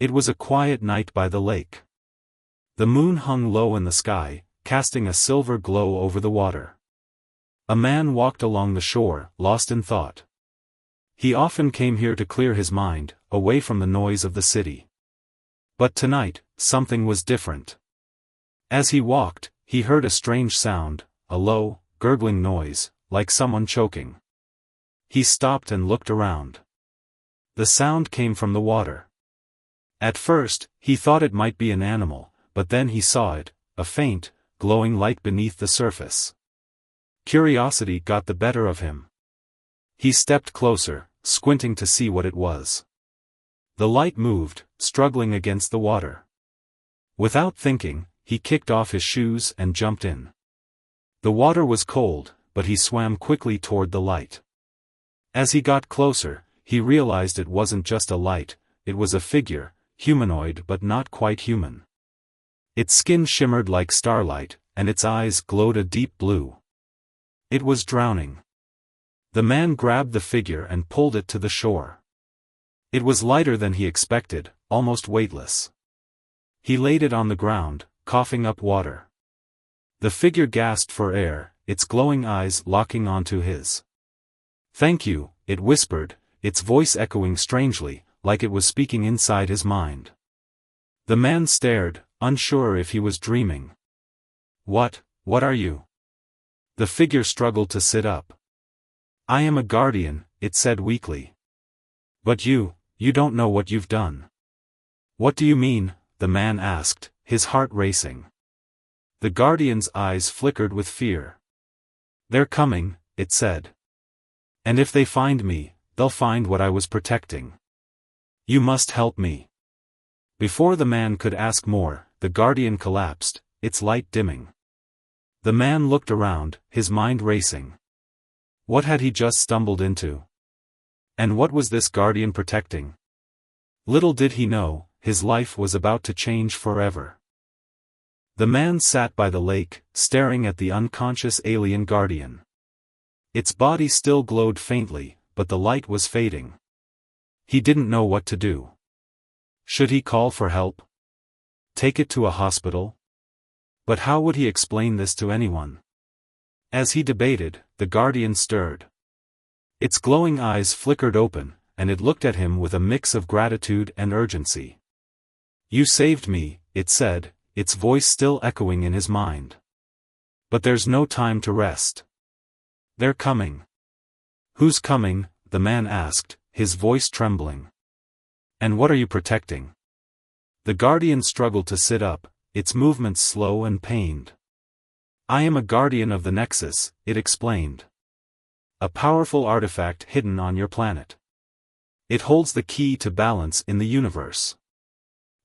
It was a quiet night by the lake. The moon hung low in the sky, casting a silver glow over the water. A man walked along the shore, lost in thought. He often came here to clear his mind, away from the noise of the city. But tonight, something was different. As he walked, he heard a strange sound, a low, gurgling noise, like someone choking. He stopped and looked around. The sound came from the water. At first, he thought it might be an animal, but then he saw it, a faint, glowing light beneath the surface. Curiosity got the better of him. He stepped closer, squinting to see what it was. The light moved, struggling against the water. Without thinking, he kicked off his shoes and jumped in. The water was cold, but he swam quickly toward the light. As he got closer, he realized it wasn't just a light, it was a figure, humanoid but not quite human. Its skin shimmered like starlight, and its eyes glowed a deep blue. It was drowning. The man grabbed the figure and pulled it to the shore. It was lighter than he expected, almost weightless. He laid it on the ground, coughing up water. The figure gasped for air, its glowing eyes locking onto his. "Thank you," it whispered, its voice echoing strangely, like it was speaking inside his mind. The man stared, unsure if he was dreaming. What are you?" The figure struggled to sit up. "I am a guardian," it said weakly. "But you don't know what you've done." "What do you mean?" the man asked, his heart racing. The guardian's eyes flickered with fear. "They're coming," it said. "And if they find me, they'll find what I was protecting. You must help me." Before the man could ask more, the guardian collapsed, its light dimming. The man looked around, his mind racing. What had he just stumbled into? And what was this guardian protecting? Little did he know, his life was about to change forever. The man sat by the lake, staring at the unconscious alien guardian. Its body still glowed faintly, but the light was fading. He didn't know what to do. Should he call for help? Take it to a hospital? But how would he explain this to anyone? As he debated, the guardian stirred. Its glowing eyes flickered open, and it looked at him with a mix of gratitude and urgency. "You saved me," it said, its voice still echoing in his mind. "But there's no time to rest. They're coming." "Who's coming?" the man asked, his voice trembling. "And what are you protecting?" The guardian struggled to sit up, its movements slow and pained. "I am a guardian of the Nexus," it explained. "A powerful artifact hidden on your planet. It holds the key to balance in the universe.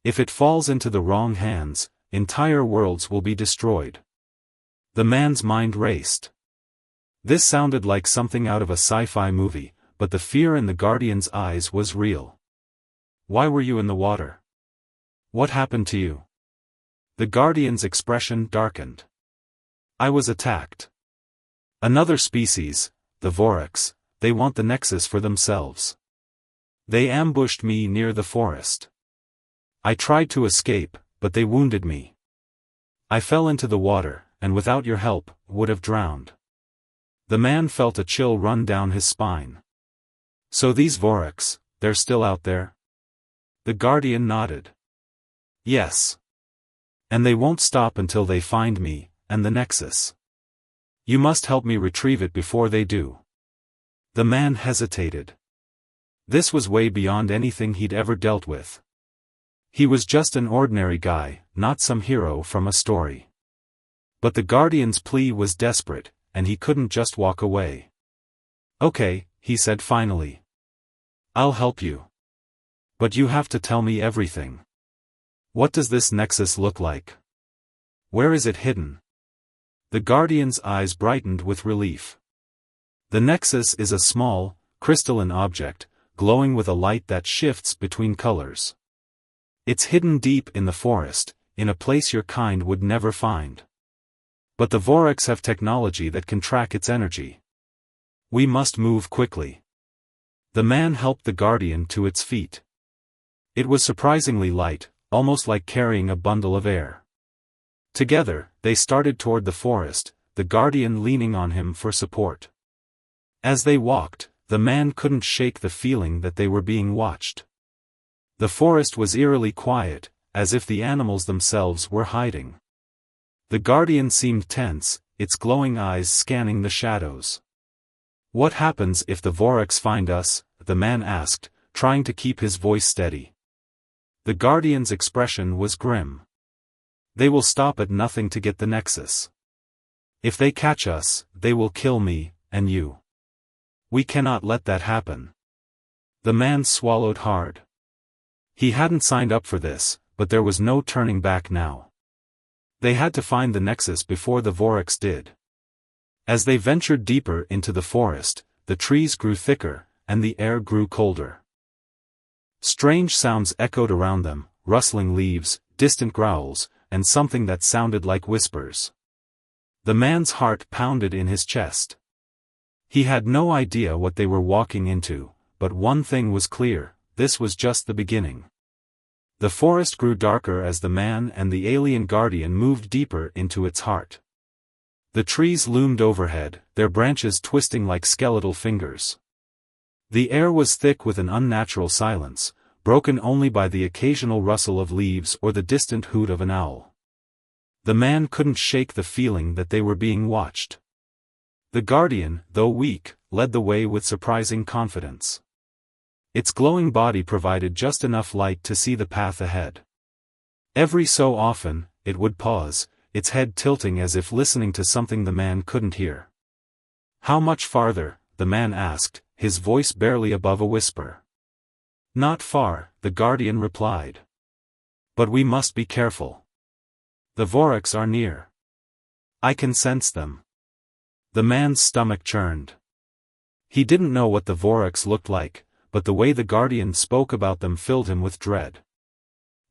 If it falls into the wrong hands, entire worlds will be destroyed." The man's mind raced. This sounded like something out of a sci-fi movie, but the fear in the guardian's eyes was real. "Why were you in the water? What happened to you?" The guardian's expression darkened. "I was attacked. Another species, the Vorax, they want the Nexus for themselves. They ambushed me near the forest. I tried to escape, but they wounded me. I fell into the water, and without your help, would have drowned." The man felt a chill run down his spine. "So these Vorax, they're still out there?" The guardian nodded. "Yes. And they won't stop until they find me, and the Nexus. You must help me retrieve it before they do." The man hesitated. This was way beyond anything he'd ever dealt with. He was just an ordinary guy, not some hero from a story. But the guardian's plea was desperate, and he couldn't just walk away. "Okay," he said finally. "I'll help you. But you have to tell me everything. What does this Nexus look like? Where is it hidden?" The guardian's eyes brightened with relief. "The Nexus is a small, crystalline object, glowing with a light that shifts between colors. It's hidden deep in the forest, in a place your kind would never find. But the Vorax have technology that can track its energy. We must move quickly." The man helped the guardian to its feet. It was surprisingly light, almost like carrying a bundle of air. Together, they started toward the forest, the guardian leaning on him for support. As they walked, the man couldn't shake the feeling that they were being watched. The forest was eerily quiet, as if the animals themselves were hiding. The guardian seemed tense, its glowing eyes scanning the shadows. "What happens if the Vorax find us?" the man asked, trying to keep his voice steady. The guardian's expression was grim. "They will stop at nothing to get the Nexus. If they catch us, they will kill me, and you. We cannot let that happen." The man swallowed hard. He hadn't signed up for this, but there was no turning back now. They had to find the Nexus before the Vorax did. As they ventured deeper into the forest, the trees grew thicker, and the air grew colder. Strange sounds echoed around them, rustling leaves, distant growls, and something that sounded like whispers. The man's heart pounded in his chest. He had no idea what they were walking into, but one thing was clear: this was just the beginning. The forest grew darker as the man and the alien guardian moved deeper into its heart. The trees loomed overhead, their branches twisting like skeletal fingers. The air was thick with an unnatural silence, broken only by the occasional rustle of leaves or the distant hoot of an owl. The man couldn't shake the feeling that they were being watched. The guardian, though weak, led the way with surprising confidence. Its glowing body provided just enough light to see the path ahead. Every so often, it would pause, its head tilting as if listening to something the man couldn't hear. "How much farther?" the man asked, his voice barely above a whisper. "Not far," the guardian replied. "But we must be careful. The Vorax are near. I can sense them." The man's stomach churned. He didn't know what the Vorax looked like, but the way the guardian spoke about them filled him with dread.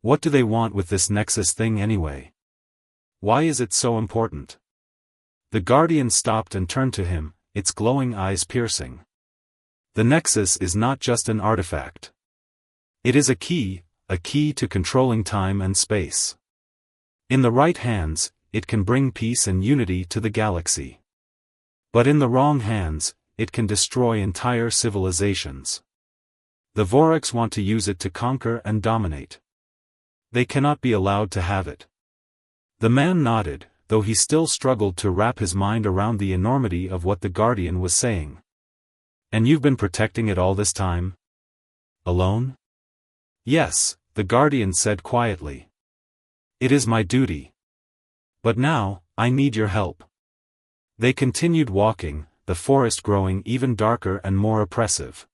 What do they want with this Nexus thing anyway? Why is it so important? The guardian stopped and turned to him, its glowing eyes piercing. "The Nexus is not just an artifact. It is a key to controlling time and space. In the right hands, it can bring peace and unity to the galaxy. But in the wrong hands, it can destroy entire civilizations. The Vorax want to use it to conquer and dominate. They cannot be allowed to have it." The man nodded, though he still struggled to wrap his mind around the enormity of what the guardian was saying. "And you've been protecting it all this time? Alone?" "Yes," the guardian said quietly. "It is my duty. But now, I need your help." They continued walking, the forest growing even darker and more oppressive.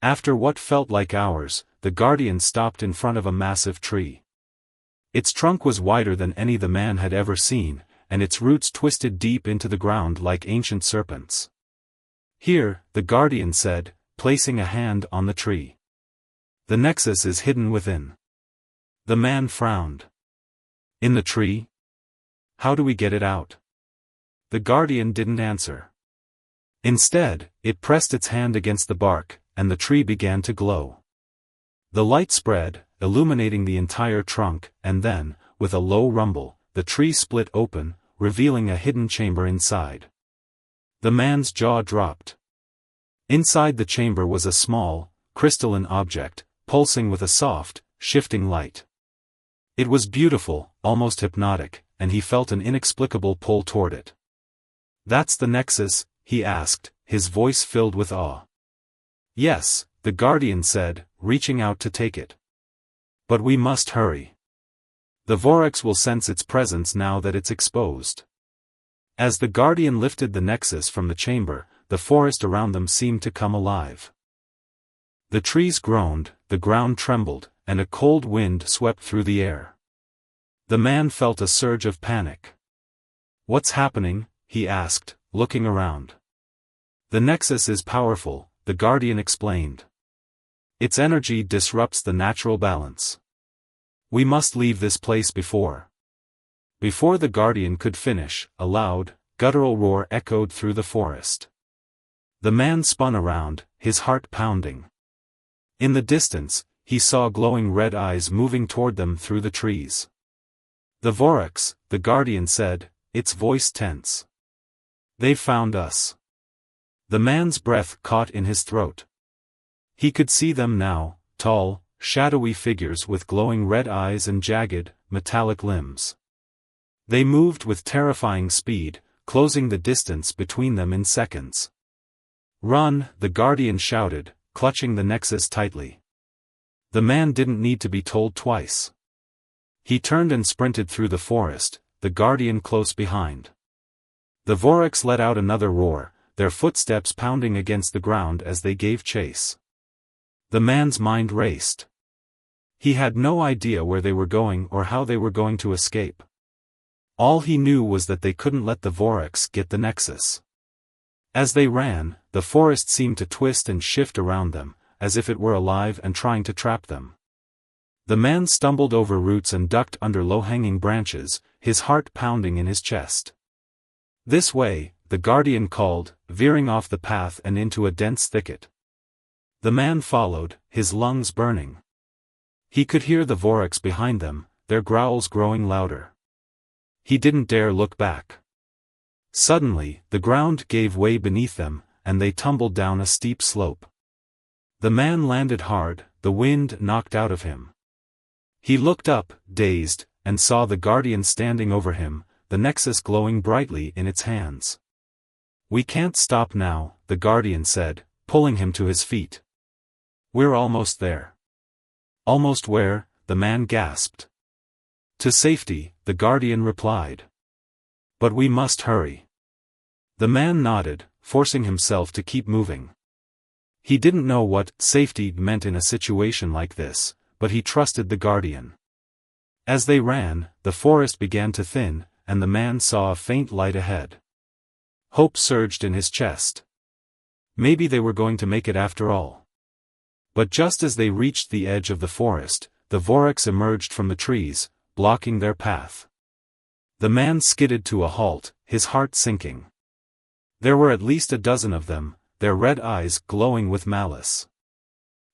After what felt like hours, the guardian stopped in front of a massive tree. Its trunk was wider than any the man had ever seen, and its roots twisted deep into the ground like ancient serpents. "Here," the guardian said, placing a hand on the tree. "The Nexus is hidden within." The man frowned. "In the tree? How do we get it out?" The guardian didn't answer. Instead, it pressed its hand against the bark, and the tree began to glow. The light spread, illuminating the entire trunk, and then, with a low rumble, the tree split open, revealing a hidden chamber inside. The man's jaw dropped. Inside the chamber was a small, crystalline object, pulsing with a soft, shifting light. It was beautiful, almost hypnotic, and he felt an inexplicable pull toward it. "That's the Nexus?" he asked, his voice filled with awe. "Yes," the guardian said, reaching out to take it. "But we must hurry. The Vorax will sense its presence now that it's exposed." As the guardian lifted the Nexus from the chamber, the forest around them seemed to come alive. The trees groaned, the ground trembled, and a cold wind swept through the air. The man felt a surge of panic. "What's happening?" he asked, looking around. "The Nexus is powerful," the guardian explained. "Its energy disrupts the natural balance. We must leave this place before." Before the guardian could finish, a loud, guttural roar echoed through the forest. The man spun around, his heart pounding. In the distance, he saw glowing red eyes moving toward them through the trees. "The Vorax," the Guardian said, its voice tense. "They've found us." The man's breath caught in his throat. He could see them now, tall, shadowy figures with glowing red eyes and jagged, metallic limbs. They moved with terrifying speed, closing the distance between them in seconds. "Run!" the Guardian shouted, clutching the Nexus tightly. The man didn't need to be told twice. He turned and sprinted through the forest, the Guardian close behind. The Vorax let out another roar, their footsteps pounding against the ground as they gave chase. The man's mind raced. He had no idea where they were going or how they were going to escape. All he knew was that they couldn't let the Vorax get the Nexus. As they ran, the forest seemed to twist and shift around them, as if it were alive and trying to trap them. The man stumbled over roots and ducked under low-hanging branches, his heart pounding in his chest. "This way," the Guardian called, veering off the path and into a dense thicket. The man followed, his lungs burning. He could hear the Vorax behind them, their growls growing louder. He didn't dare look back. Suddenly, the ground gave way beneath them, and they tumbled down a steep slope. The man landed hard, the wind knocked out of him. He looked up, dazed, and saw the Guardian standing over him, the Nexus glowing brightly in its hands. "We can't stop now," the Guardian said, pulling him to his feet. "We're almost there." "Almost where?" the man gasped. "To safety," the Guardian replied. "But we must hurry." The man nodded, forcing himself to keep moving. He didn't know what safety meant in a situation like this, but he trusted the Guardian. As they ran, the forest began to thin, and the man saw a faint light ahead. Hope surged in his chest. Maybe they were going to make it after all. But just as they reached the edge of the forest, the Vorax emerged from the trees, blocking their path. The man skidded to a halt, his heart sinking. There were at least a dozen of them, their red eyes glowing with malice.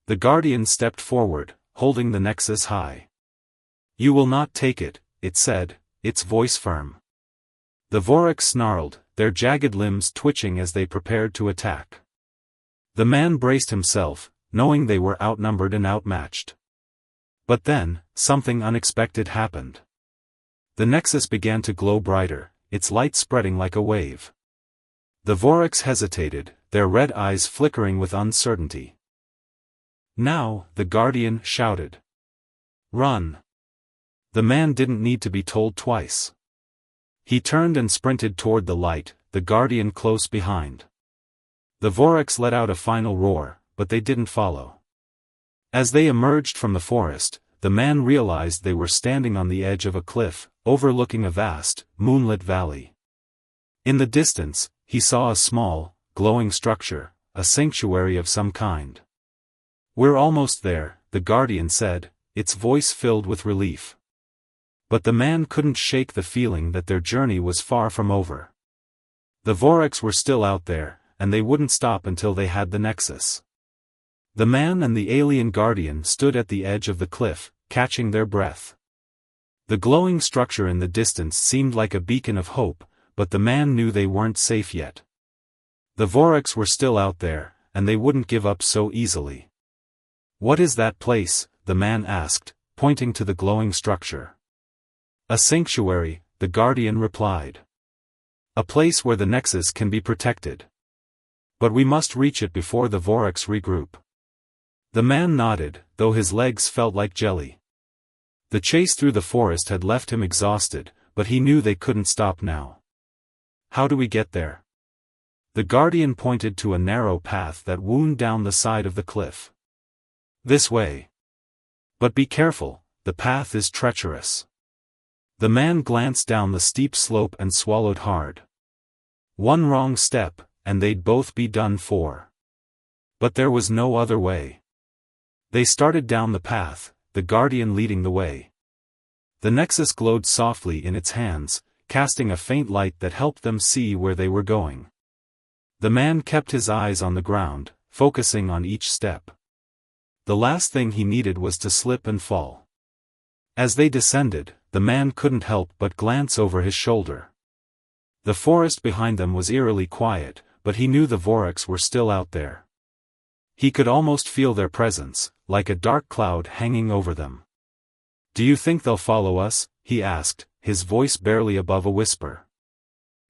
The Guardian stepped forward, holding the Nexus high. "You will not take it," it said, its voice firm. The Vorax snarled, their jagged limbs twitching as they prepared to attack. The man braced himself, knowing they were outnumbered and outmatched. But then, something unexpected happened. The Nexus began to glow brighter, its light spreading like a wave. The Vorax hesitated, their red eyes flickering with uncertainty. "Now," the Guardian shouted. "Run!" The man didn't need to be told twice. He turned and sprinted toward the light, the Guardian close behind. The Vorax let out a final roar, but they didn't follow. As they emerged from the forest, the man realized they were standing on the edge of a cliff, overlooking a vast, moonlit valley. In the distance, he saw a small, glowing structure, a sanctuary of some kind. "We're almost there," the Guardian said, its voice filled with relief. But the man couldn't shake the feeling that their journey was far from over. The Vorax were still out there, and they wouldn't stop until they had the Nexus. The man and the alien Guardian stood at the edge of the cliff, catching their breath. The glowing structure in the distance seemed like a beacon of hope, but the man knew they weren't safe yet. The Vorax were still out there, and they wouldn't give up so easily. "What is that place?" the man asked, pointing to the glowing structure. "A sanctuary," the Guardian replied. "A place where the Nexus can be protected. But we must reach it before the Vorax regroup." The man nodded, though his legs felt like jelly. The chase through the forest had left him exhausted, but he knew they couldn't stop now. "How do we get there?" The Guardian pointed to a narrow path that wound down the side of the cliff. "This way. But be careful, the path is treacherous." The man glanced down the steep slope and swallowed hard. One wrong step, and they'd both be done for. But there was no other way. They started down the path, the Guardian leading the way. The Nexus glowed softly in its hands, casting a faint light that helped them see where they were going. The man kept his eyes on the ground, focusing on each step. The last thing he needed was to slip and fall. As they descended, the man couldn't help but glance over his shoulder. The forest behind them was eerily quiet, but he knew the Vorax were still out there. He could almost feel their presence, like a dark cloud hanging over them. "Do you think they'll follow us?" he asked, his voice barely above a whisper.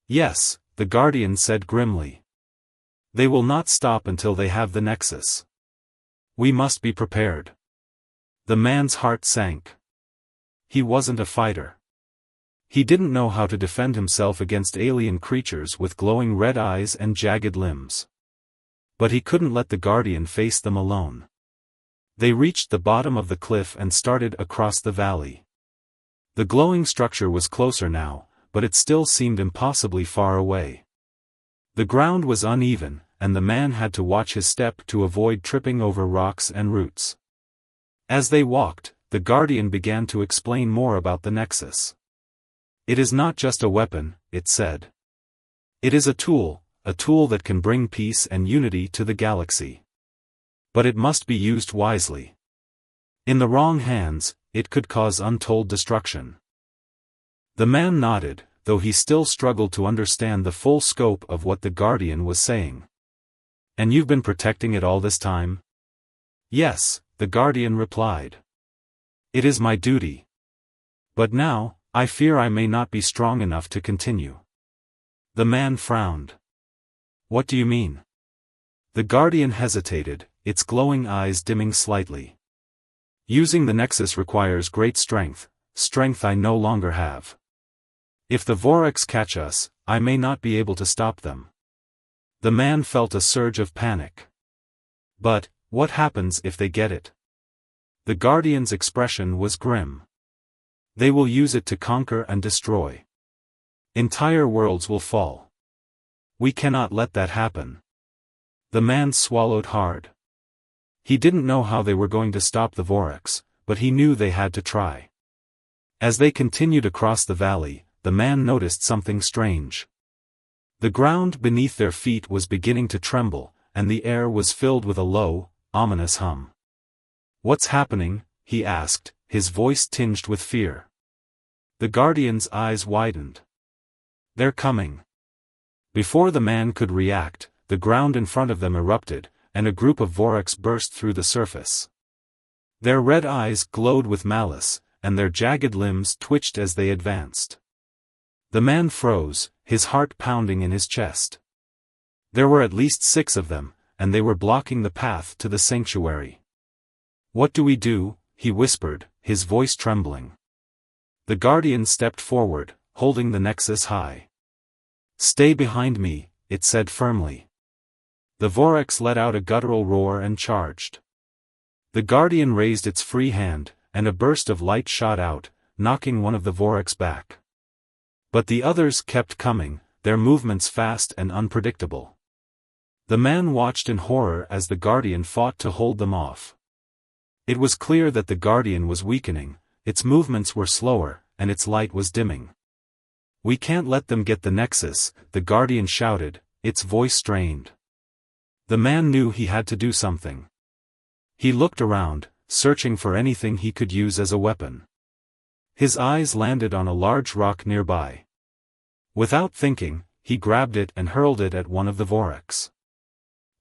"Yes," the Guardian said grimly. "They will not stop until they have the Nexus. We must be prepared." The man's heart sank. He wasn't a fighter. He didn't know how to defend himself against alien creatures with glowing red eyes and jagged limbs. But he couldn't let the Guardian face them alone. They reached the bottom of the cliff and started across the valley. The glowing structure was closer now, but it still seemed impossibly far away. The ground was uneven, and the man had to watch his step to avoid tripping over rocks and roots. As they walked, the Guardian began to explain more about the Nexus. "It is not just a weapon," it said. "It is a tool that can bring peace and unity to the galaxy. But it must be used wisely. In the wrong hands, it could cause untold destruction." The man nodded, though he still struggled to understand the full scope of what the Guardian was saying. "And you've been protecting it all this time?" "Yes," the Guardian replied. "It is my duty. But now, I fear I may not be strong enough to continue." The man frowned. "What do you mean?" The Guardian hesitated, its glowing eyes dimming slightly. "Using the Nexus requires great strength I no longer have. If the Vorax catch us, I may not be able to stop them." The man felt a surge of panic. "But, what happens if they get it?" The Guardian's expression was grim. "They will use it to conquer and destroy. Entire worlds will fall. We cannot let that happen." The man swallowed hard. He didn't know how they were going to stop the Vorax, but he knew they had to try. As they continued across the valley, the man noticed something strange. The ground beneath their feet was beginning to tremble, and the air was filled with a low, ominous hum. "What's happening?" he asked, his voice tinged with fear. The Guardian's eyes widened. "They're coming." Before the man could react, the ground in front of them erupted, and a group of Vorax burst through the surface. Their red eyes glowed with malice, and their jagged limbs twitched as they advanced. The man froze, his heart pounding in his chest. There were at least 6 of them, and they were blocking the path to the sanctuary. "What do we do?" he whispered, his voice trembling. The Guardian stepped forward, holding the Nexus high. "Stay behind me," it said firmly. The Vorax let out a guttural roar and charged. The Guardian raised its free hand, and a burst of light shot out, knocking one of the Vorax back. But the others kept coming, their movements fast and unpredictable. The man watched in horror as the Guardian fought to hold them off. It was clear that the Guardian was weakening, its movements were slower, and its light was dimming. "We can't let them get the Nexus," the Guardian shouted, its voice strained. The man knew he had to do something. He looked around, searching for anything he could use as a weapon. His eyes landed on a large rock nearby. Without thinking, he grabbed it and hurled it at one of the Vorax.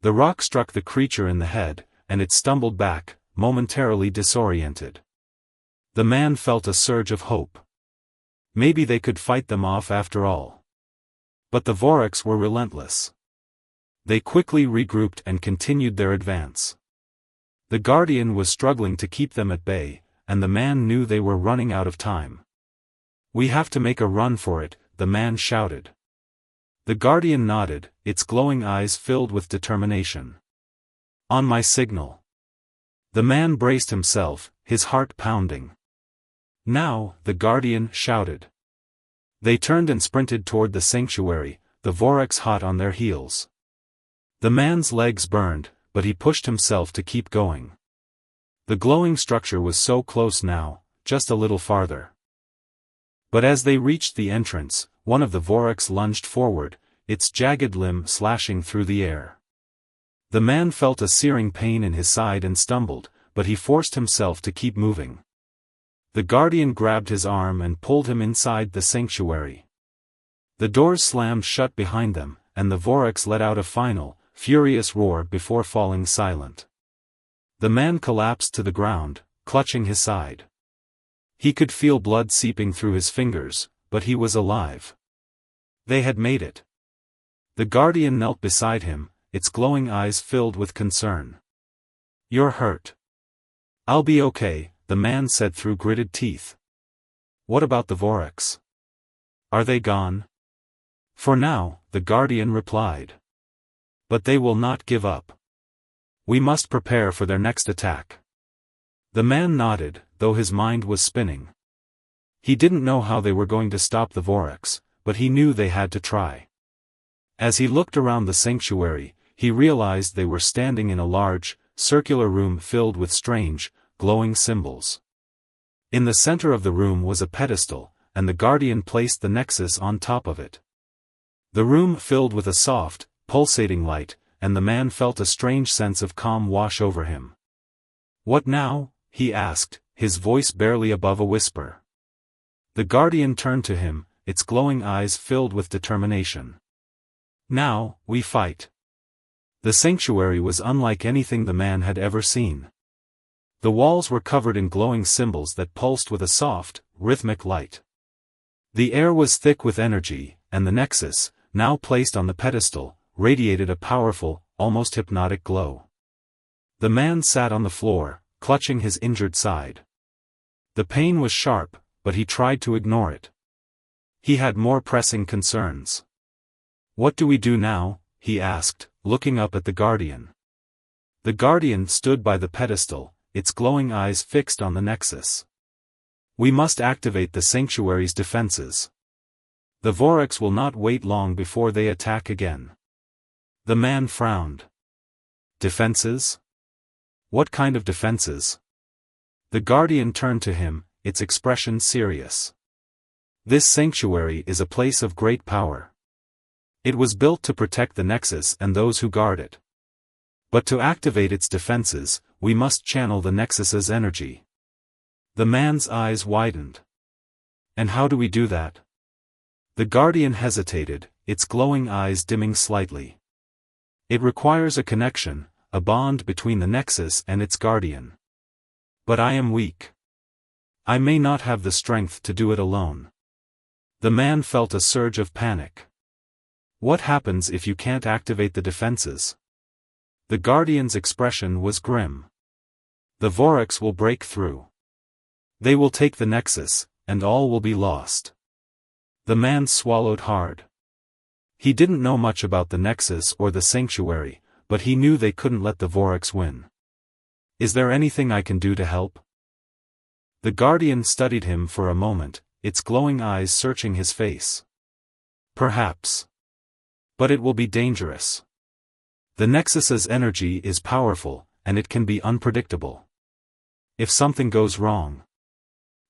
The rock struck the creature in the head, and it stumbled back, momentarily disoriented. The man felt a surge of hope. Maybe they could fight them off after all. But the Vorax were relentless. They quickly regrouped and continued their advance. The Guardian was struggling to keep them at bay, and the man knew they were running out of time. "We have to make a run for it," the man shouted. The Guardian nodded, its glowing eyes filled with determination. "On my signal." The man braced himself, his heart pounding. "Now," the Guardian shouted. They turned and sprinted toward the sanctuary, the Vorax hot on their heels. The man's legs burned, but he pushed himself to keep going. The glowing structure was so close now, just a little farther. But as they reached the entrance, one of the Vorax lunged forward, its jagged limb slashing through the air. The man felt a searing pain in his side and stumbled, but he forced himself to keep moving. The guardian grabbed his arm and pulled him inside the sanctuary. The doors slammed shut behind them, and the Vorax let out a final, furious roar before falling silent. The man collapsed to the ground, clutching his side. He could feel blood seeping through his fingers, but he was alive. They had made it. The guardian knelt beside him, its glowing eyes filled with concern. "You're hurt." "I'll be okay," the man said through gritted teeth. "What about the Vorax? Are they gone?" "For now," the guardian replied. "But they will not give up. We must prepare for their next attack." The man nodded, though his mind was spinning. He didn't know how they were going to stop the Vorax, but he knew they had to try. As he looked around the sanctuary, he realized they were standing in a large, circular room filled with strange, glowing symbols. In the center of the room was a pedestal, and the guardian placed the nexus on top of it. The room filled with a soft, pulsating light, and the man felt a strange sense of calm wash over him. "What now?" he asked, his voice barely above a whisper. The guardian turned to him, its glowing eyes filled with determination. "Now, we fight." The sanctuary was unlike anything the man had ever seen. The walls were covered in glowing symbols that pulsed with a soft, rhythmic light. The air was thick with energy, and the nexus, now placed on the pedestal, radiated a powerful, almost hypnotic glow. The man sat on the floor, clutching his injured side. The pain was sharp, but he tried to ignore it. He had more pressing concerns. "What do we do now?" he asked, looking up at the guardian. The guardian stood by the pedestal, its glowing eyes fixed on the nexus. "We must activate the sanctuary's defenses. The Vorax will not wait long before they attack again." The man frowned. "Defenses? What kind of defenses?" The guardian turned to him, its expression serious. "This sanctuary is a place of great power. It was built to protect the nexus and those who guard it. But to activate its defenses, we must channel the nexus's energy." The man's eyes widened. "And how do we do that?" The guardian hesitated, its glowing eyes dimming slightly. "It requires a connection, a bond between the nexus and its guardian. But I am weak. I may not have the strength to do it alone." The man felt a surge of panic. "What happens if you can't activate the defenses?" The guardian's expression was grim. "The Vorax will break through. They will take the nexus, and all will be lost." The man swallowed hard. He didn't know much about the nexus or the sanctuary, but he knew they couldn't let the Vorax win. "Is there anything I can do to help?" The guardian studied him for a moment, its glowing eyes searching his face. "Perhaps. But it will be dangerous. The nexus's energy is powerful, and it can be unpredictable. If something goes wrong..."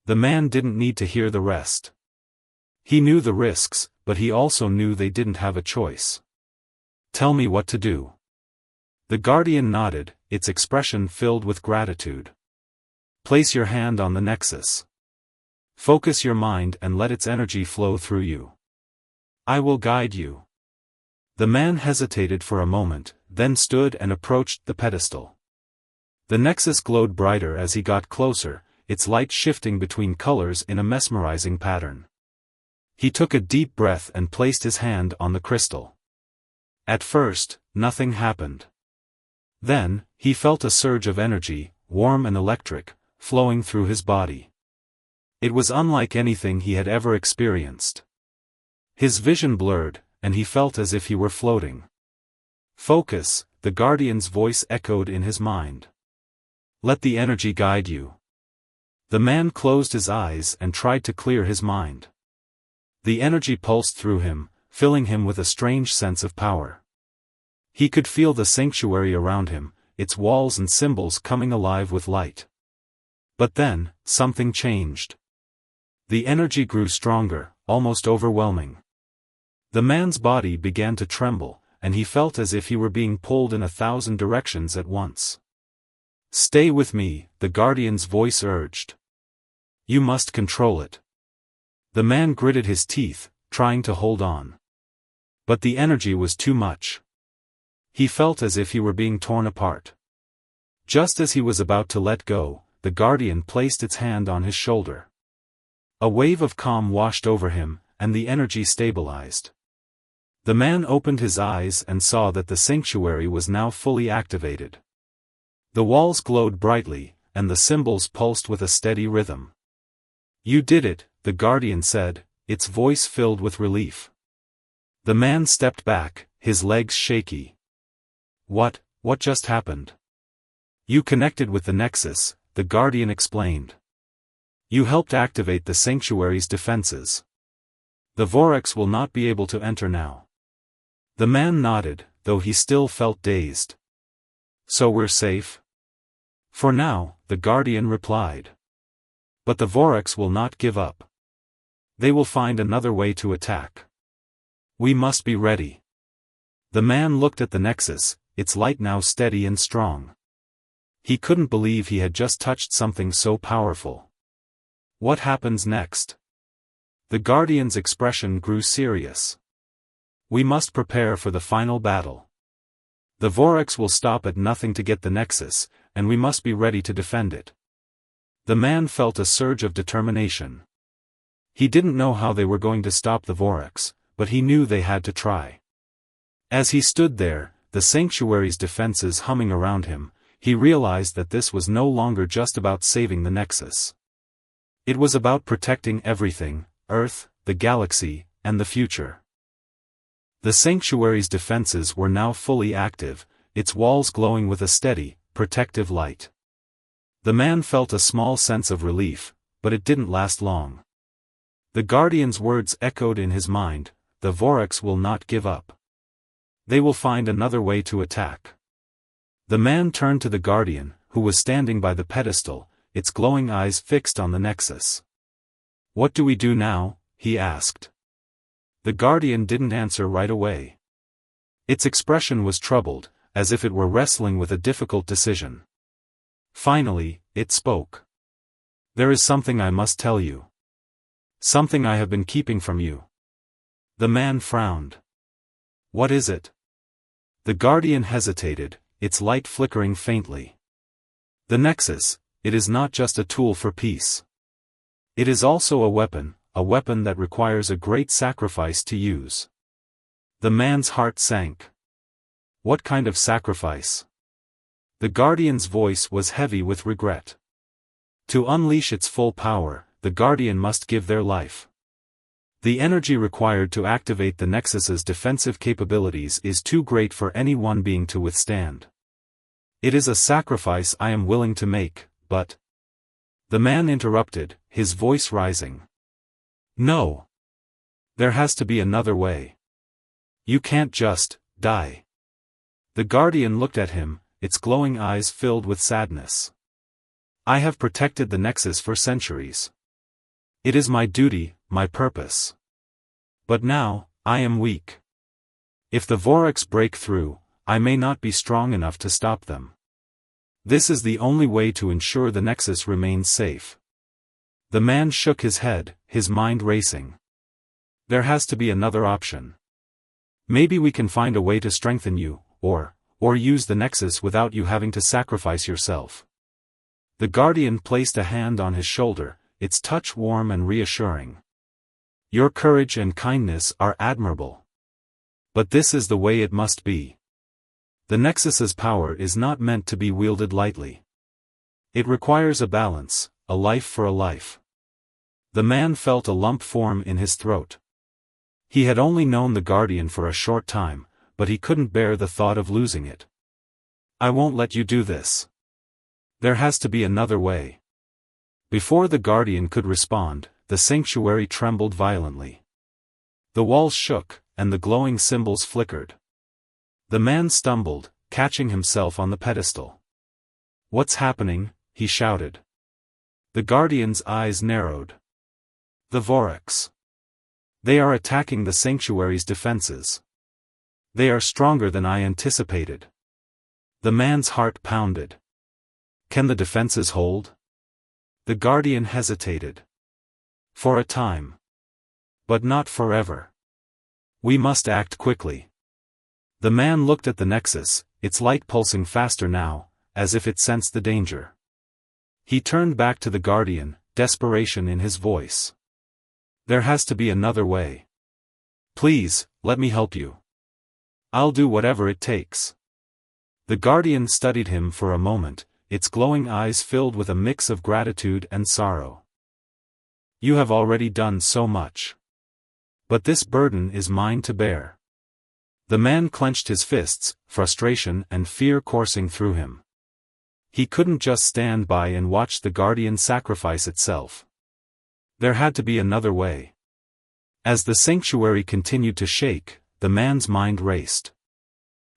The man didn't need to hear the rest. He knew the risks, but he also knew they didn't have a choice. "Tell me what to do." The guardian nodded, its expression filled with gratitude. "Place your hand on the nexus. Focus your mind and let its energy flow through you. I will guide you." The man hesitated for a moment, then stood and approached the pedestal. The nexus glowed brighter as he got closer, its light shifting between colors in a mesmerizing pattern. He took a deep breath and placed his hand on the crystal. At first, nothing happened. Then, he felt a surge of energy, warm and electric, flowing through his body. It was unlike anything he had ever experienced. His vision blurred, and he felt as if he were floating. "Focus," the guardian's voice echoed in his mind. "Let the energy guide you." The man closed his eyes and tried to clear his mind. The energy pulsed through him, filling him with a strange sense of power. He could feel the sanctuary around him, its walls and symbols coming alive with light. But then, something changed. The energy grew stronger, almost overwhelming. The man's body began to tremble, and he felt as if he were being pulled in 1,000 directions at once. Stay with me, the Guardian's voice urged. You must control it. The man gritted his teeth, trying to hold on. But the energy was too much. He felt as if he were being torn apart. Just as he was about to let go, the Guardian placed its hand on his shoulder. A wave of calm washed over him, and the energy stabilized. The man opened his eyes and saw that the sanctuary was now fully activated. The walls glowed brightly, and the symbols pulsed with a steady rhythm. You did it, the Guardian said, its voice filled with relief. The man stepped back, his legs shaky. What just happened? You connected with the Nexus, the Guardian explained. You helped activate the sanctuary's defenses. The Vorax will not be able to enter now. The man nodded, though he still felt dazed. So we're safe? For now, the Guardian replied. But the Vorax will not give up. They will find another way to attack. We must be ready. The man looked at the Nexus, its light now steady and strong. He couldn't believe he had just touched something so powerful. What happens next? The Guardian's expression grew serious. We must prepare for the final battle. The Vorax will stop at nothing to get the Nexus, and we must be ready to defend it. The man felt a surge of determination. He didn't know how they were going to stop the Vorax, but he knew they had to try. As he stood there, the sanctuary's defenses humming around him, he realized that this was no longer just about saving the Nexus. It was about protecting everything, Earth, the galaxy, and the future. The sanctuary's defenses were now fully active, its walls glowing with a steady, protective light. The man felt a small sense of relief, but it didn't last long. The Guardian's words echoed in his mind, the Vorax will not give up. They will find another way to attack. The man turned to the Guardian, who was standing by the pedestal, its glowing eyes fixed on the Nexus. What do we do now? He asked. The Guardian didn't answer right away. Its expression was troubled, as if it were wrestling with a difficult decision. Finally, it spoke. There is something I must tell you. Something I have been keeping from you. The man frowned. What is it? The Guardian hesitated, its light flickering faintly. The Nexus, it is not just a tool for peace. It is also a weapon that requires a great sacrifice to use. The man's heart sank. What kind of sacrifice? The Guardian's voice was heavy with regret. To unleash its full power, the Guardian must give their life. The energy required to activate the Nexus's defensive capabilities is too great for any one being to withstand. It is a sacrifice I am willing to make, but... The man interrupted, his voice rising. No. There has to be another way. You can't just die. The Guardian looked at him, its glowing eyes filled with sadness. I have protected the Nexus for centuries. It is my duty, my purpose. But now, I am weak. If the Vorax break through, I may not be strong enough to stop them. This is the only way to ensure the Nexus remains safe. The man shook his head, his mind racing. There has to be another option. Maybe we can find a way to strengthen you, or use the Nexus without you having to sacrifice yourself. The Guardian placed a hand on his shoulder, its touch warm and reassuring. Your courage and kindness are admirable. But this is the way it must be. The Nexus's power is not meant to be wielded lightly. It requires a balance, a life for a life. The man felt a lump form in his throat. He had only known the Guardian for a short time, but he couldn't bear the thought of losing it. I won't let you do this. There has to be another way. Before the Guardian could respond, the sanctuary trembled violently. The walls shook, and the glowing symbols flickered. The man stumbled, catching himself on the pedestal. What's happening? He shouted. The Guardian's eyes narrowed. The Vorax. They are attacking the sanctuary's defenses. They are stronger than I anticipated. The man's heart pounded. Can the defenses hold? The Guardian hesitated. For a time. But not forever. We must act quickly. The man looked at the Nexus, its light pulsing faster now, as if it sensed the danger. He turned back to the Guardian, desperation in his voice. There has to be another way. Please, let me help you. I'll do whatever it takes. The Guardian studied him for a moment, its glowing eyes filled with a mix of gratitude and sorrow. You have already done so much. But this burden is mine to bear. The man clenched his fists, frustration and fear coursing through him. He couldn't just stand by and watch the Guardian sacrifice itself. There had to be another way. As the sanctuary continued to shake, the man's mind raced.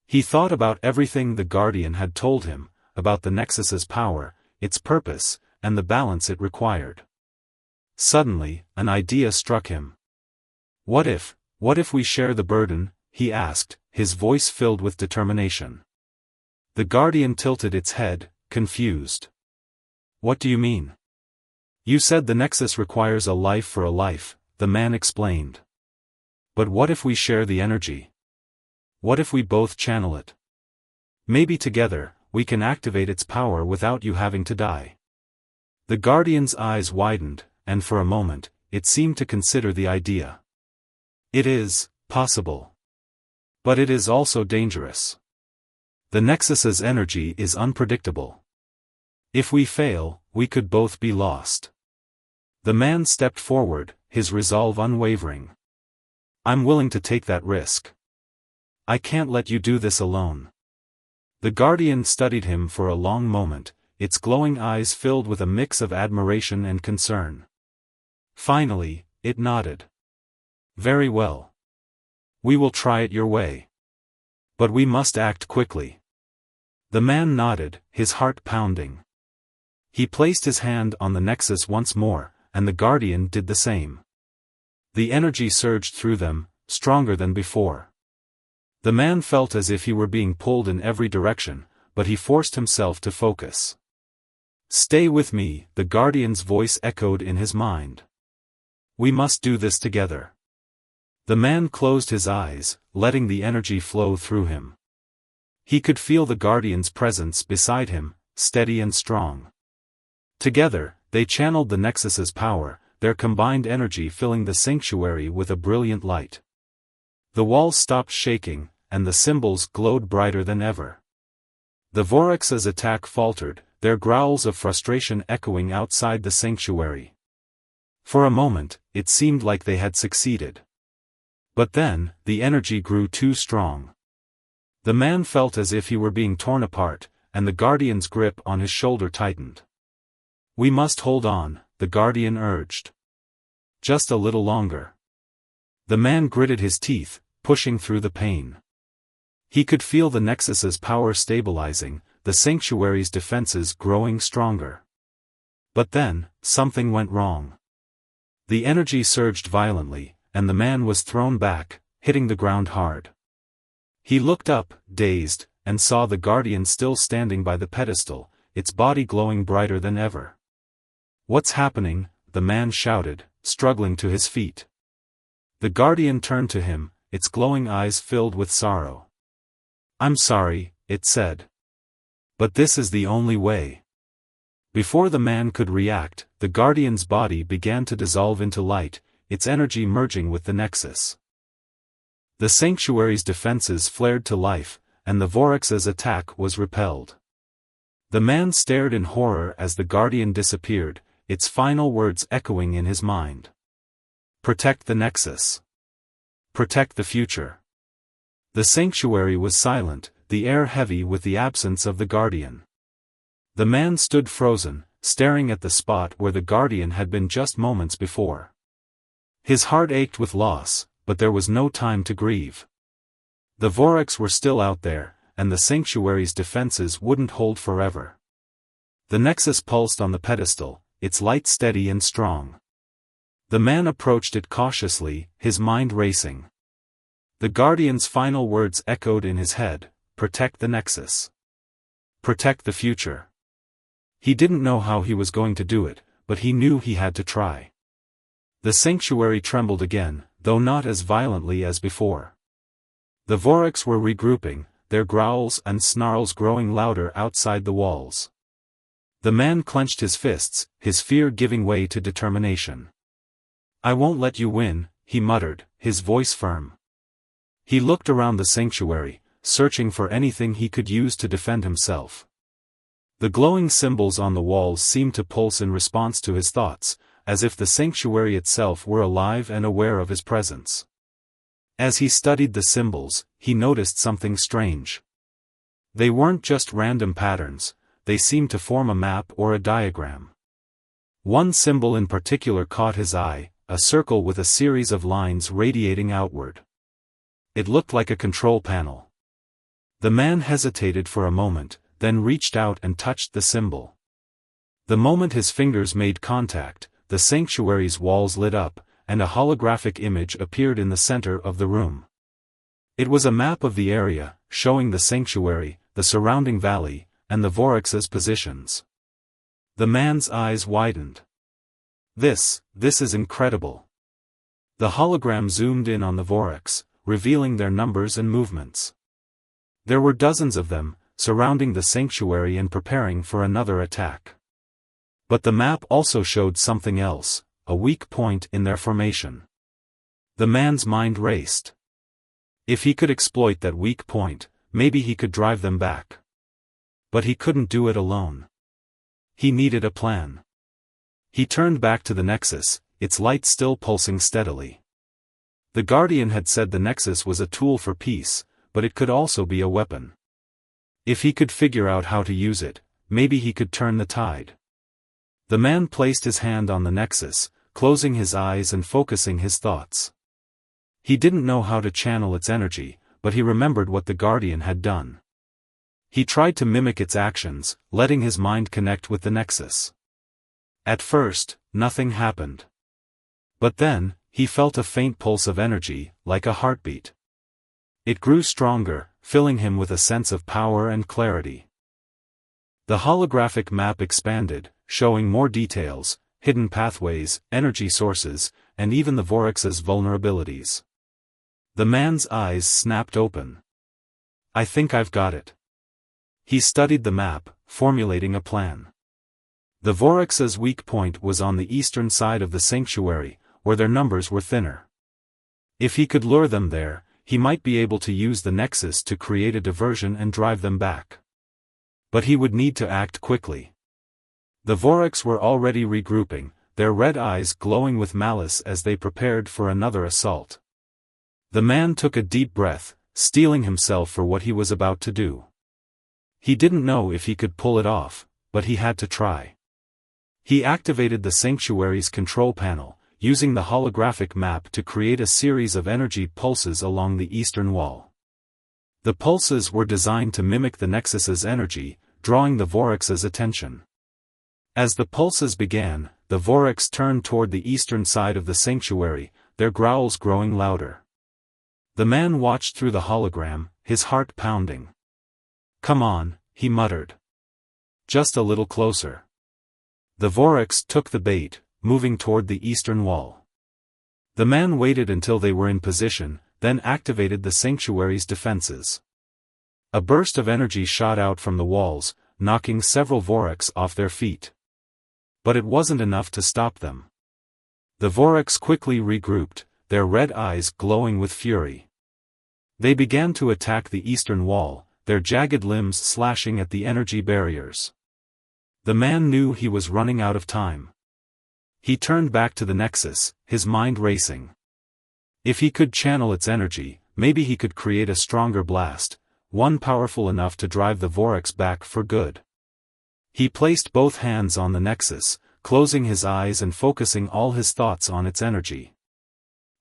He thought about everything the Guardian had told him, about the Nexus's power, its purpose, and the balance it required. Suddenly, an idea struck him. What if we share the burden? He asked, his voice filled with determination. The Guardian tilted its head, confused. What do you mean? You said the Nexus requires a life for a life, the man explained. But what if we share the energy? What if we both channel it? Maybe together, we can activate its power without you having to die. The Guardian's eyes widened, and for a moment, it seemed to consider the idea. It is possible. But it is also dangerous. The Nexus's energy is unpredictable. If we fail, we could both be lost. The man stepped forward, his resolve unwavering. I'm willing to take that risk. I can't let you do this alone. The Guardian studied him for a long moment, its glowing eyes filled with a mix of admiration and concern. Finally, it nodded. Very well. We will try it your way. But we must act quickly. The man nodded, his heart pounding. He placed his hand on the Nexus once more, and the Guardian did the same. The energy surged through them, stronger than before. The man felt as if he were being pulled in every direction, but he forced himself to focus. Stay with me, the Guardian's voice echoed in his mind. We must do this together. The man closed his eyes, letting the energy flow through him. He could feel the Guardian's presence beside him, steady and strong. Together, they channeled the Nexus's power, their combined energy filling the sanctuary with a brilliant light. The walls stopped shaking, and the symbols glowed brighter than ever. The Vorax's attack faltered, their growls of frustration echoing outside the sanctuary. For a moment, it seemed like they had succeeded. But then, the energy grew too strong. The man felt as if he were being torn apart, and the Guardian's grip on his shoulder tightened. We must hold on, the Guardian urged. Just a little longer. The man gritted his teeth, pushing through the pain. He could feel the Nexus's power stabilizing, the sanctuary's defenses growing stronger. But then, something went wrong. The energy surged violently, and the man was thrown back, hitting the ground hard. He looked up, dazed, and saw the Guardian still standing by the pedestal, its body glowing brighter than ever. What's happening? The man shouted, struggling to his feet. The Guardian turned to him, its glowing eyes filled with sorrow. I'm sorry, it said. But this is the only way. Before the man could react, the Guardian's body began to dissolve into light, its energy merging with the Nexus. The sanctuary's defenses flared to life, and the Vorax's attack was repelled. The man stared in horror as the Guardian disappeared, its final words echoing in his mind. Protect the Nexus. Protect the future. The sanctuary was silent, the air heavy with the absence of the Guardian. The man stood frozen, staring at the spot where the Guardian had been just moments before. His heart ached with loss, but there was no time to grieve. The Vorax were still out there, and the sanctuary's defenses wouldn't hold forever. The Nexus pulsed on the pedestal, its light steady and strong. The man approached it cautiously, his mind racing. The Guardian's final words echoed in his head, protect the Nexus. Protect the future. He didn't know how he was going to do it, but he knew he had to try. The sanctuary trembled again, though not as violently as before. The Vorax were regrouping, their growls and snarls growing louder outside the walls. The man clenched his fists, his fear giving way to determination. "I won't let you win," he muttered, his voice firm. He looked around the sanctuary, searching for anything he could use to defend himself. The glowing symbols on the walls seemed to pulse in response to his thoughts, as if the sanctuary itself were alive and aware of his presence. As he studied the symbols, he noticed something strange. They weren't just random patterns, they seemed to form a map or a diagram. One symbol in particular caught his eye, a circle with a series of lines radiating outward. It looked like a control panel. The man hesitated for a moment, then reached out and touched the symbol. The moment his fingers made contact, the sanctuary's walls lit up, and a holographic image appeared in the center of the room. It was a map of the area, showing the sanctuary, the surrounding valley, and the Vorax's positions. The man's eyes widened. This is incredible. The hologram zoomed in on the Vorax, revealing their numbers and movements. There were dozens of them, surrounding the sanctuary and preparing for another attack. But the map also showed something else, a weak point in their formation. The man's mind raced. If he could exploit that weak point, maybe he could drive them back. But he couldn't do it alone. He needed a plan. He turned back to the Nexus, its light still pulsing steadily. The Guardian had said the Nexus was a tool for peace, but it could also be a weapon. If he could figure out how to use it, maybe he could turn the tide. The man placed his hand on the Nexus, closing his eyes and focusing his thoughts. He didn't know how to channel its energy, but he remembered what the Guardian had done. He tried to mimic its actions, letting his mind connect with the Nexus. At first, nothing happened. But then, he felt a faint pulse of energy, like a heartbeat. It grew stronger, filling him with a sense of power and clarity. The holographic map expanded, showing more details, hidden pathways, energy sources, and even the Vorax's vulnerabilities. The man's eyes snapped open. "I think I've got it." He studied the map, formulating a plan. The Vorax's weak point was on the eastern side of the sanctuary, where their numbers were thinner. If he could lure them there, he might be able to use the Nexus to create a diversion and drive them back. But he would need to act quickly. The Vorax were already regrouping, their red eyes glowing with malice as they prepared for another assault. The man took a deep breath, steeling himself for what he was about to do. He didn't know if he could pull it off, but he had to try. He activated the sanctuary's control panel, using the holographic map to create a series of energy pulses along the eastern wall. The pulses were designed to mimic the Nexus's energy, drawing the Vorax's attention. As the pulses began, the Vorax turned toward the eastern side of the sanctuary, their growls growing louder. The man watched through the hologram, his heart pounding. "Come on," he muttered. "Just a little closer." The Vorax took the bait, moving toward the eastern wall. The man waited until they were in position, then activated the sanctuary's defenses. A burst of energy shot out from the walls, knocking several Vorax off their feet. But it wasn't enough to stop them. The Vorax quickly regrouped, their red eyes glowing with fury. They began to attack the eastern wall, their jagged limbs slashing at the energy barriers. The man knew he was running out of time. He turned back to the Nexus, his mind racing. If he could channel its energy, maybe he could create a stronger blast, one powerful enough to drive the Vorax back for good. He placed both hands on the Nexus, closing his eyes and focusing all his thoughts on its energy.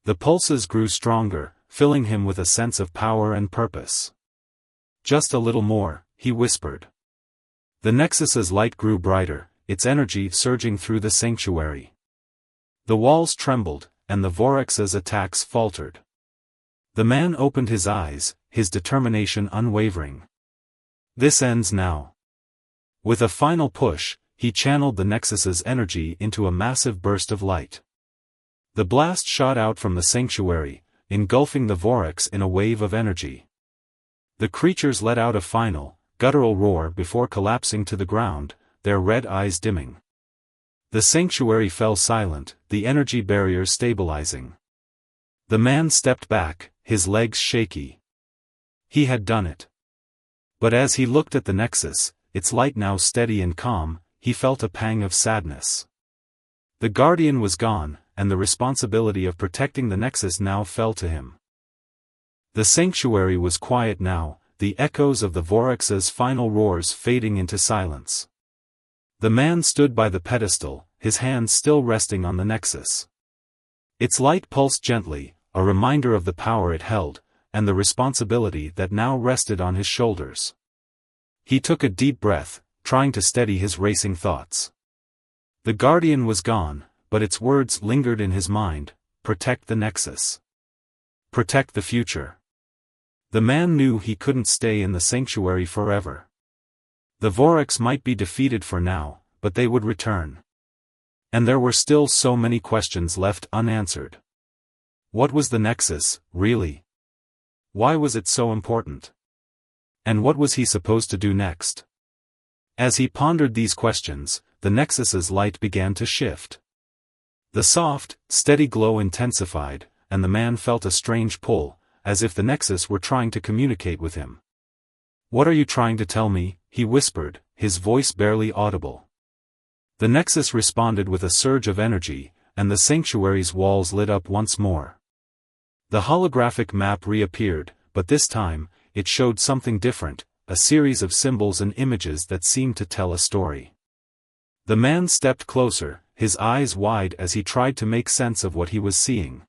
The pulses grew stronger, filling him with a sense of power and purpose. "Just a little more," he whispered. The Nexus's light grew brighter, its energy surging through the sanctuary. The walls trembled, and the Vorax's attacks faltered. The man opened his eyes, his determination unwavering. "This ends now." With a final push, he channeled the Nexus's energy into a massive burst of light. The blast shot out from the sanctuary, engulfing the Vorax in a wave of energy. The creatures let out a final, guttural roar before collapsing to the ground, their red eyes dimming. The sanctuary fell silent, the energy barriers stabilizing. The man stepped back, his legs shaky. He had done it. But as he looked at the Nexus, its light now steady and calm, he felt a pang of sadness. The Guardian was gone, and the responsibility of protecting the Nexus now fell to him. The sanctuary was quiet now, the echoes of the Vorax's final roars fading into silence. The man stood by the pedestal, his hands still resting on the Nexus. Its light pulsed gently, a reminder of the power it held, and the responsibility that now rested on his shoulders. He took a deep breath, trying to steady his racing thoughts. The Guardian was gone, but its words lingered in his mind: protect the Nexus. Protect the future. The man knew he couldn't stay in the sanctuary forever. The Vorax might be defeated for now, but they would return. And there were still so many questions left unanswered. What was the Nexus, really? Why was it so important? And what was he supposed to do next? As he pondered these questions, the Nexus's light began to shift. The soft, steady glow intensified, and the man felt a strange pull, as if the Nexus were trying to communicate with him. "What are you trying to tell me?" he whispered, his voice barely audible. The Nexus responded with a surge of energy, and the sanctuary's walls lit up once more. The holographic map reappeared, but this time, it showed something different, a series of symbols and images that seemed to tell a story. The man stepped closer, his eyes wide as he tried to make sense of what he was seeing.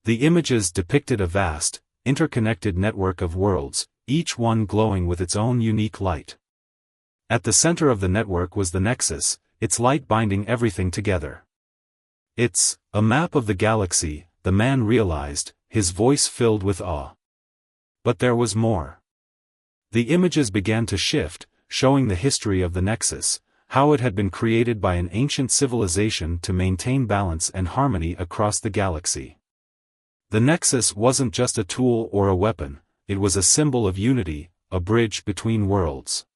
The images depicted a vast, interconnected network of worlds, each one glowing with its own unique light. At the center of the network was the Nexus, its light binding everything together. "It's a map of the galaxy," the man realized, his voice filled with awe. But there was more. The images began to shift, showing the history of the Nexus, how it had been created by an ancient civilization to maintain balance and harmony across the galaxy. The Nexus wasn't just a tool or a weapon, it was a symbol of unity, a bridge between worlds.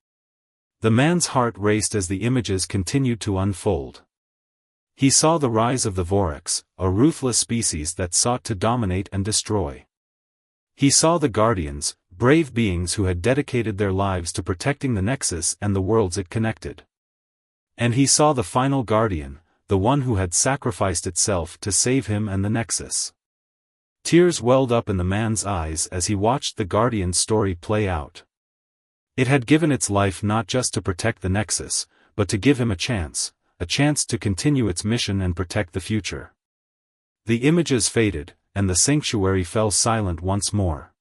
The man's heart raced as the images continued to unfold. He saw the rise of the Vorax, a ruthless species that sought to dominate and destroy. He saw the Guardians, brave beings who had dedicated their lives to protecting the Nexus and the worlds it connected. And he saw the final Guardian, the one who had sacrificed itself to save him and the Nexus. Tears welled up in the man's eyes as he watched the Guardian's story play out. It had given its life not just to protect the Nexus, but to give him a chance to continue its mission and protect the future. The images faded, and the sanctuary fell silent once more.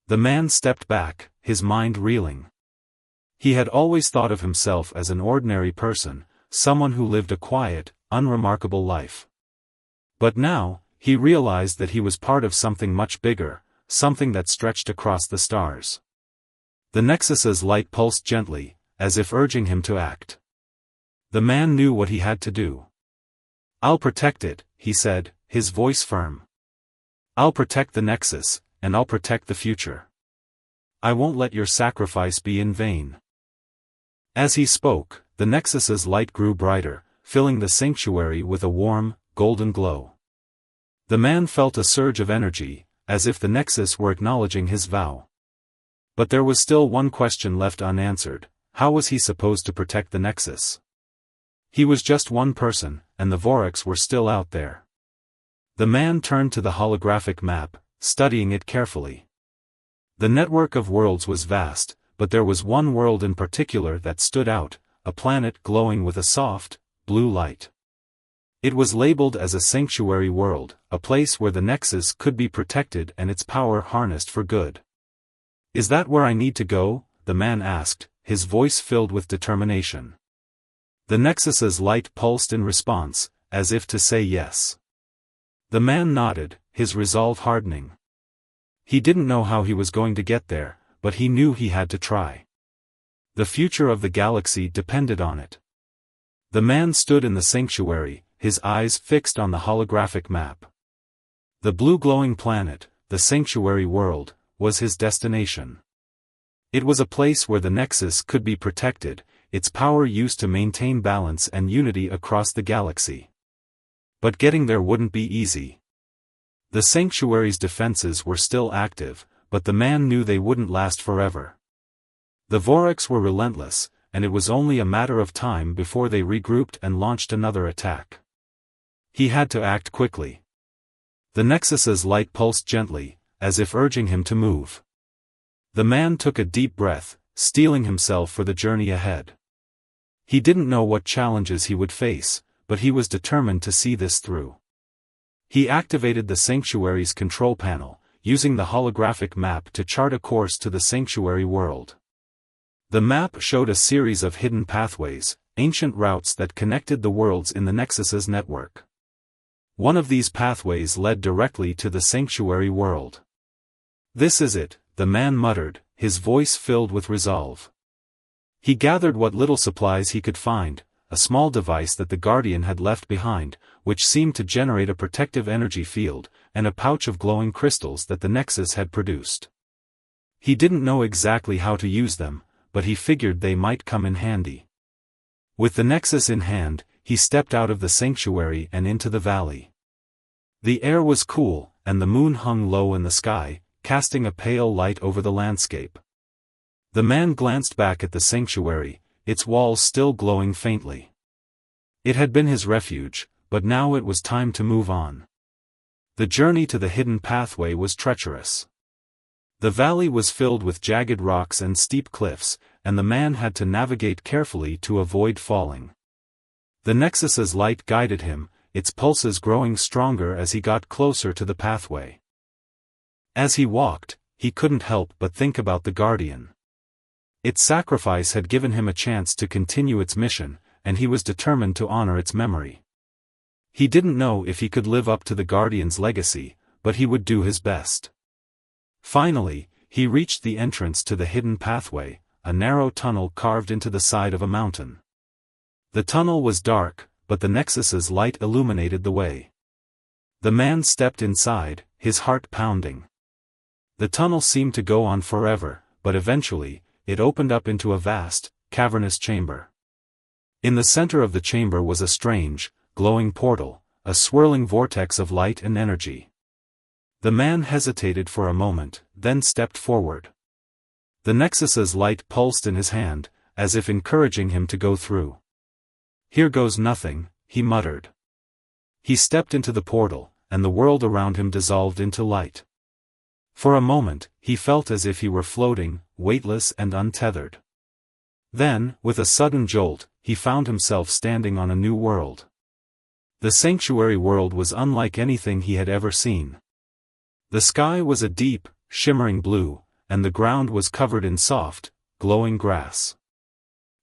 The man stepped back, his mind reeling. He had always thought of himself as an ordinary person, someone who lived a quiet, unremarkable life. But now, he realized that he was part of something much bigger, something that stretched across the stars. The Nexus's light pulsed gently, as if urging him to act. The man knew what he had to do. "I'll protect it," he said, his voice firm. "I'll protect the Nexus, and I'll protect the future. I won't let your sacrifice be in vain." As he spoke, the Nexus's light grew brighter, filling the sanctuary with a warm, golden glow. The man felt a surge of energy, as if the Nexus were acknowledging his vow. But there was still one question left unanswered: how was he supposed to protect the Nexus? He was just one person, and the Vorax were still out there. The man turned to the holographic map, studying it carefully. The network of worlds was vast, but there was one world in particular that stood out, a planet glowing with a soft, blue light. It was labeled as a sanctuary world, a place where the Nexus could be protected and its power harnessed for good. "Is that where I need to go?" the man asked, his voice filled with determination. The Nexus's light pulsed in response, as if to say yes. The man nodded, his resolve hardening. He didn't know how he was going to get there, but he knew he had to try. The future of the galaxy depended on it. The man stood in the sanctuary, his eyes fixed on the holographic map. The blue glowing planet, the sanctuary world, was his destination. It was a place where the Nexus could be protected, its power used to maintain balance and unity across the galaxy. But getting there wouldn't be easy. The sanctuary's defenses were still active, but the man knew they wouldn't last forever. The Vorax were relentless, and it was only a matter of time before they regrouped and launched another attack. He had to act quickly. The Nexus's light pulsed gently, as if urging him to move. The man took a deep breath, steeling himself for the journey ahead. He didn't know what challenges he would face, but he was determined to see this through. He activated the sanctuary's control panel, using the holographic map to chart a course to the sanctuary world. The map showed a series of hidden pathways, ancient routes that connected the worlds in the Nexus's network. One of these pathways led directly to the sanctuary world. "This is it," the man muttered, his voice filled with resolve. He gathered what little supplies he could find, a small device that the Guardian had left behind, which seemed to generate a protective energy field, and a pouch of glowing crystals that the Nexus had produced. He didn't know exactly how to use them, but he figured they might come in handy. With the Nexus in hand, he stepped out of the sanctuary and into the valley. The air was cool, and the moon hung low in the sky, casting a pale light over the landscape. The man glanced back at the sanctuary, its walls still glowing faintly. It had been his refuge, but now it was time to move on. The journey to the hidden pathway was treacherous. The valley was filled with jagged rocks and steep cliffs, and the man had to navigate carefully to avoid falling. The Nexus's light guided him, its pulses growing stronger as he got closer to the pathway. As he walked, he couldn't help but think about the Guardian. Its sacrifice had given him a chance to continue its mission, and he was determined to honor its memory. He didn't know if he could live up to the Guardian's legacy, but he would do his best. Finally, he reached the entrance to the hidden pathway, a narrow tunnel carved into the side of a mountain. The tunnel was dark, but the Nexus's light illuminated the way. The man stepped inside, his heart pounding. The tunnel seemed to go on forever, but eventually, it opened up into a vast, cavernous chamber. In the center of the chamber was a strange, glowing portal, a swirling vortex of light and energy. The man hesitated for a moment, then stepped forward. The Nexus's light pulsed in his hand, as if encouraging him to go through. "Here goes nothing," he muttered. He stepped into the portal, and the world around him dissolved into light. For a moment, he felt as if he were floating, weightless and untethered. Then, with a sudden jolt, he found himself standing on a new world. The sanctuary world was unlike anything he had ever seen. The sky was a deep, shimmering blue, and the ground was covered in soft, glowing grass.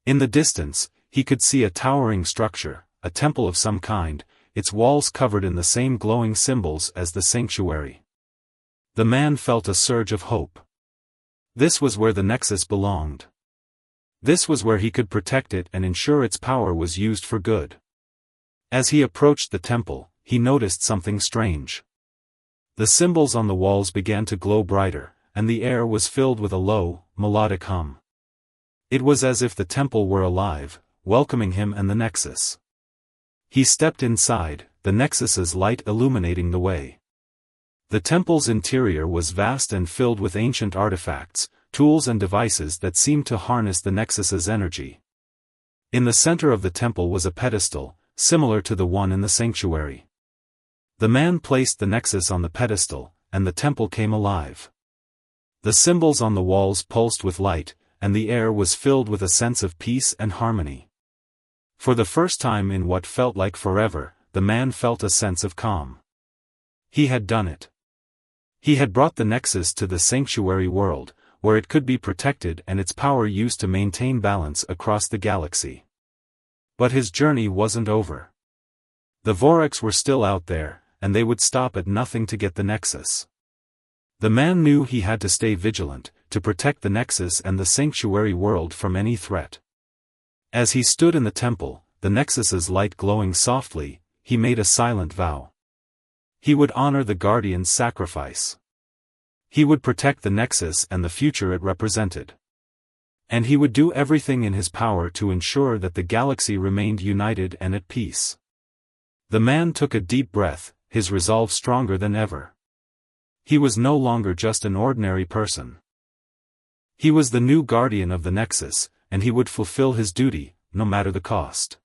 In the distance, he could see a towering structure, a temple of some kind, its walls covered in the same glowing symbols as the sanctuary. The man felt a surge of hope. This was where the Nexus belonged. This was where he could protect it and ensure its power was used for good. As he approached the temple, he noticed something strange. The symbols on the walls began to glow brighter, and the air was filled with a low, melodic hum. It was as if the temple were alive, welcoming him and the Nexus. He stepped inside, the Nexus's light illuminating the way. The temple's interior was vast and filled with ancient artifacts, tools and devices that seemed to harness the Nexus's energy. In the center of the temple was a pedestal, similar to the one in the sanctuary. The man placed the Nexus on the pedestal, and the temple came alive. The symbols on the walls pulsed with light, and the air was filled with a sense of peace and harmony. For the first time in what felt like forever, the man felt a sense of calm. He had done it. He had brought the Nexus to the sanctuary world, where it could be protected and its power used to maintain balance across the galaxy. But his journey wasn't over. The Vorax were still out there, and they would stop at nothing to get the Nexus. The man knew he had to stay vigilant, to protect the Nexus and the sanctuary world from any threat. As he stood in the temple, the Nexus's light glowing softly, he made a silent vow. He would honor the Guardian's sacrifice. He would protect the Nexus and the future it represented. And he would do everything in his power to ensure that the galaxy remained united and at peace. The man took a deep breath, his resolve stronger than ever. He was no longer just an ordinary person. He was the new guardian of the Nexus, and he would fulfill his duty, no matter the cost.